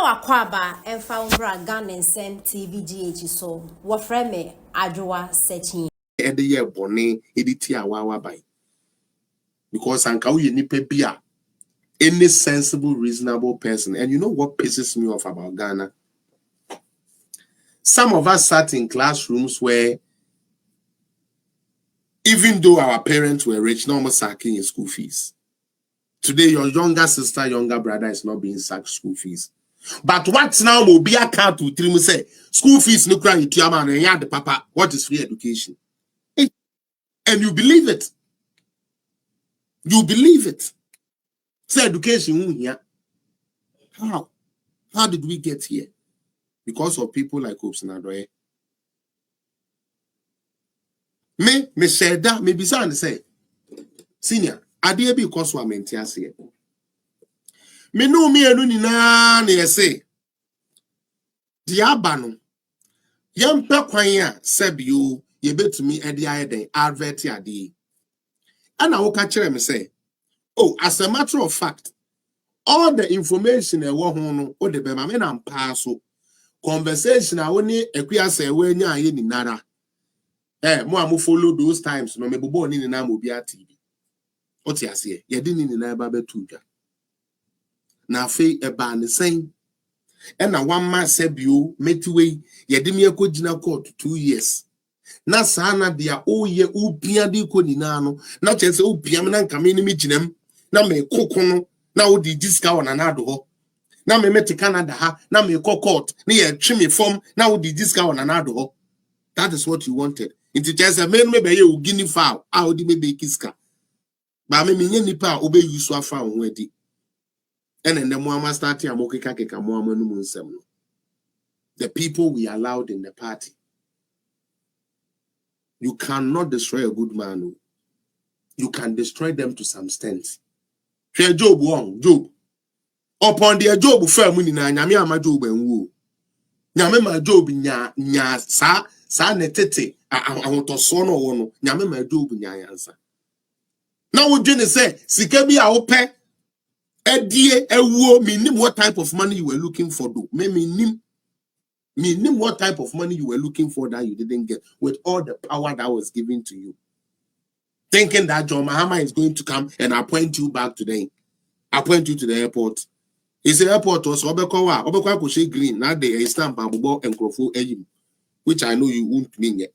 Akwaba and found Ghana and Sam TVGH so what frame me Adoye searching. And the year Broni editia wawa by because Anka you nipe bia any sensible, reasonable person. And you know what pisses me off about Ghana? Some of us sat in classrooms where even though our parents were rich, no more sacking in school fees. Today, your younger sister, younger brother is not being sacked school fees. But what now will be a count to three say school fees no crying to your man and yeah, the papa, what is free education? And you believe it. You believe it. Say education here. How? How did we get here? Because of people like Hopeson and Adoye. Me said that, me bizarre say, senior, Addo because we are maintained here. Me know me alone na ne say. Diabano. Yampa kwanya sebio ye betumi ede ayeden advert ade. And I will catch me say, oh, as a matter of fact, all the information e wo ho no o de be ma me na mpa so conversation a woni akua say we nya aye ni nara. Mo am follow those times no me bobo ni na mo bi ati bi. Oti ase ye de ni na ba betu dwa. Na fe e ba ne sen. And na one man sebio metiwe ye de me akogina court 2 years. Na sana dia oye ubia di ko nyina no na chese ubia me na nka me ni me ginam na me kokono na wo di discount na Addo ho na me meti Canada ha na me court na ye twe me form na wo di discount na Addo ho. That is what you wanted. Inti chese me no me be ye ugini foul a wo di me be kiska ba me nye nipa obe use afa ho adi and then the Muhammad start amokeka keka Muhammad no nsem no. The people we allowed in the party. You cannot destroy a good man. You can destroy them to some extent. Job wrong, Job. Upon the Job firm ni na nyame ama Job enwo. Nyame ma Job nya sa netete ahotoso no wo no. Nyame ma Job nya yansa. Na wo dwene say sika bi a wo pe edie ewuo minim what type of money you were looking for do. Minim what type of money you were looking for that you didn't get with all the power that was given to you. Thinking that John Mahama is going to come and appoint you back today. Appoint you to the airport. It's the airport also Obekwa green. Now they stamp Abubo and Akuffo Eyim, which I know you won't mean yet.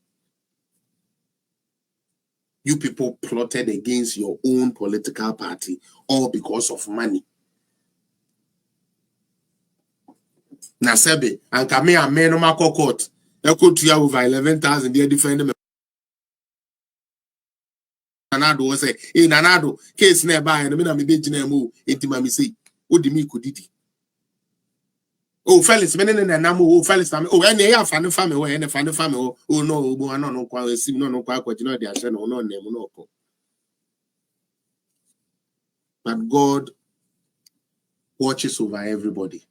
You people plotted against your own political party all because of money. Nasebe and Kame and Menoma court. Echo to you over 11,000. They defend them. Addo was say, in Addo case nearby, and I be jinemu into my missy. What do me could it? Oh, fellas, men and Namu, oh, fellas, oh, and they are fan family, and a fan family, oh, no, no, quite sim, no, quite what you know, they are saying, no, name, no. But God watches over everybody.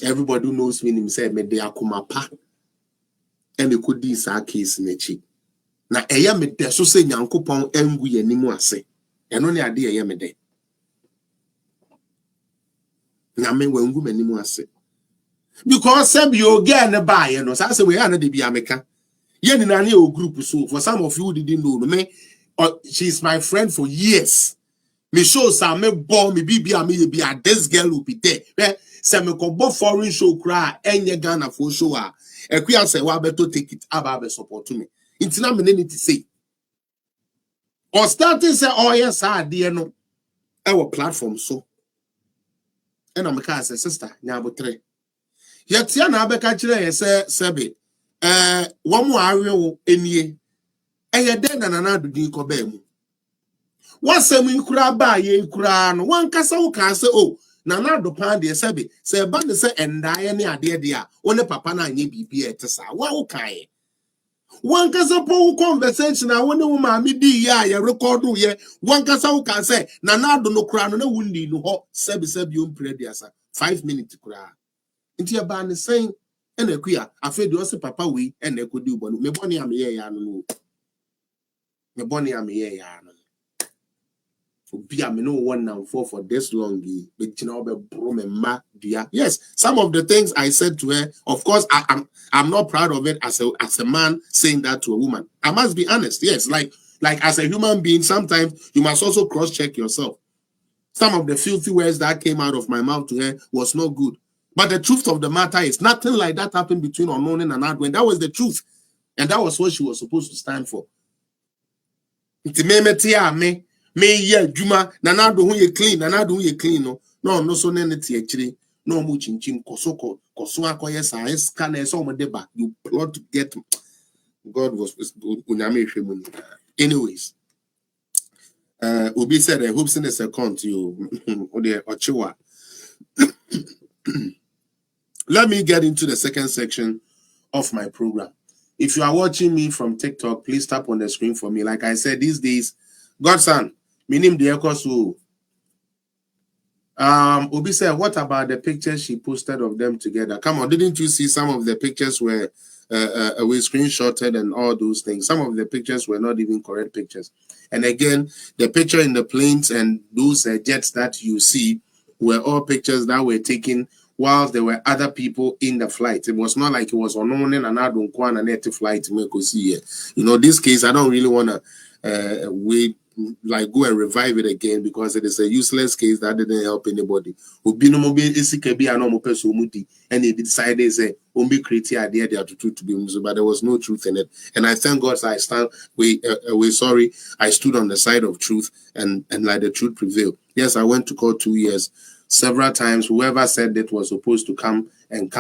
Everybody who knows me himself, me they are kumapa, and they could this our case in the cheek. Na eya me de so se Nyankopon engu yanimu ase eno ne ade eya me de na me wengu manimu ase because say bi oga ne baaye no say we na de bi ameka ye ni na ne o group so for some of you who didn't know me she's my friend for years. Me show some me born me bibia me be a this girl will be there say me ko bo foreign show cry enye Ghana for show a ekua say wa beto take it aba support me. Intina me need to say. Or starting say, oh yes, dear no. Our platform so. And I'm a sister, nyabo 3. Yet yana beka chile say sebe. One more area enye. Eye den na Addo din ko ba mu. One say mu kura ba ye kura no. One kasa wo kan say oh, na Addo pan de sebe. Say ba de say endaye ne ade de a. One papa na anye bibi e tesa. Wa wo kan ye. One kasa po conversation I wonder woman me di ya record ye one kasa wo can say na Addo no kra no na wundi no ho sebi umpre dia sa 5 minutes kra nti e ba ne sen e na akua afedi o se papa we e na ekodi ubo no me boni am ye ya no me boni am ye ya no Be a no one now for this long. Yes, some of the things I said to her, of course, I'm not proud of it as a man saying that to a woman. I must be honest. Yes, like as a human being, sometimes you must also cross-check yourself. Some of the filthy words that came out of my mouth to her was not good. But the truth of the matter is nothing like that happened between Unknown and Addo. That was the truth. And that was what she was supposed to stand for. Me yeah juma na na do hu clean na na do hu clean no so ne te akire no mu chinchin koso akoye sa scan e so mo deba you plot to get God was unyame hwemu. Anyways, Obi said Hopeson is a cunt you ode ochiwa. Let me get into the second section of my program. If you are watching me from TikTok, please tap on the screen for me. Like I said, these days, Godson, minim the echo. Obi said, what about the pictures she posted of them together? Come on, didn't you see some of the pictures were screenshotted and all those things? Some of the pictures were not even correct pictures. And again, the picture in the planes and those jets that you see were all pictures that were taken while there were other people in the flight. It was not like it was Unknown and Addo and a native flight. You know, this case, I don't really want to wait. Like go and revive it again because it is a useless case that didn't help anybody. And they decided they say only create idea they are to be, but there was no truth in it. And I thank God I stand sorry. I stood on the side of truth and like the truth prevailed. Yes, I went to court 2 years. Several times, whoever said that was supposed to come and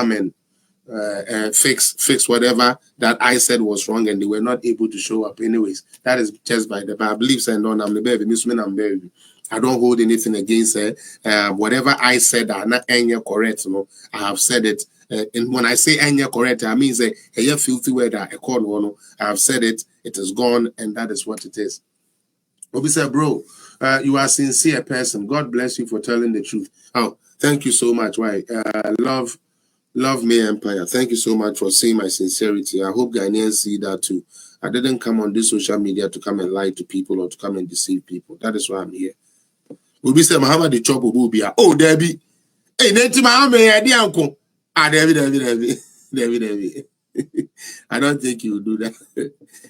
fix whatever that I said was wrong, and they were not able to show up. Anyways, that is just by the I believe and on I'm the baby, baby. I don't hold anything against her. Whatever I said are not any correct. I have said it. And when I say any correct, I mean say a filthy word I call one. I have said it. It is gone, and that is what it is. Obi said, bro, you are a sincere person. God bless you for telling the truth. Oh, thank you so much. Why? Love me, Empire. Thank you so much for seeing my sincerity. I hope Ghanaians see that too. I didn't come on this social media to come and lie to people or to come and deceive people. That is why I'm here. Obi said, Muhammad the chop will be. Oh, Debbie. Hey, Nancy Muhammad, uncle. Debbie. I don't think you will do that.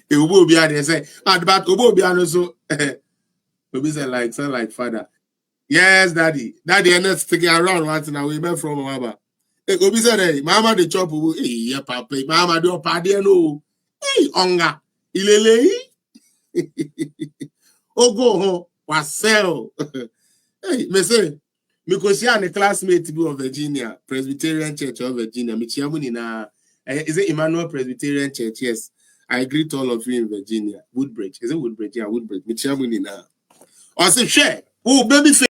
It will be there. Say, but will be also. Obi said, sound like father. Yes, daddy. Daddy, and that's sticking around once now. We met from Mama. Obi said, hey, Mama the chop. Hey, yeah, papa. Mama do party no. Hey, onga. Ilele. Ogo ho. Wasel. Hey, me say, because she and a classmate of Virginia, Presbyterian Church of Virginia. Is it Emmanuel Presbyterian Church? Yes. I greet all of you in Virginia. Woodbridge. Is it Woodbridge? Yeah, Woodbridge. Michiamuni na. I say, share. Oh, baby.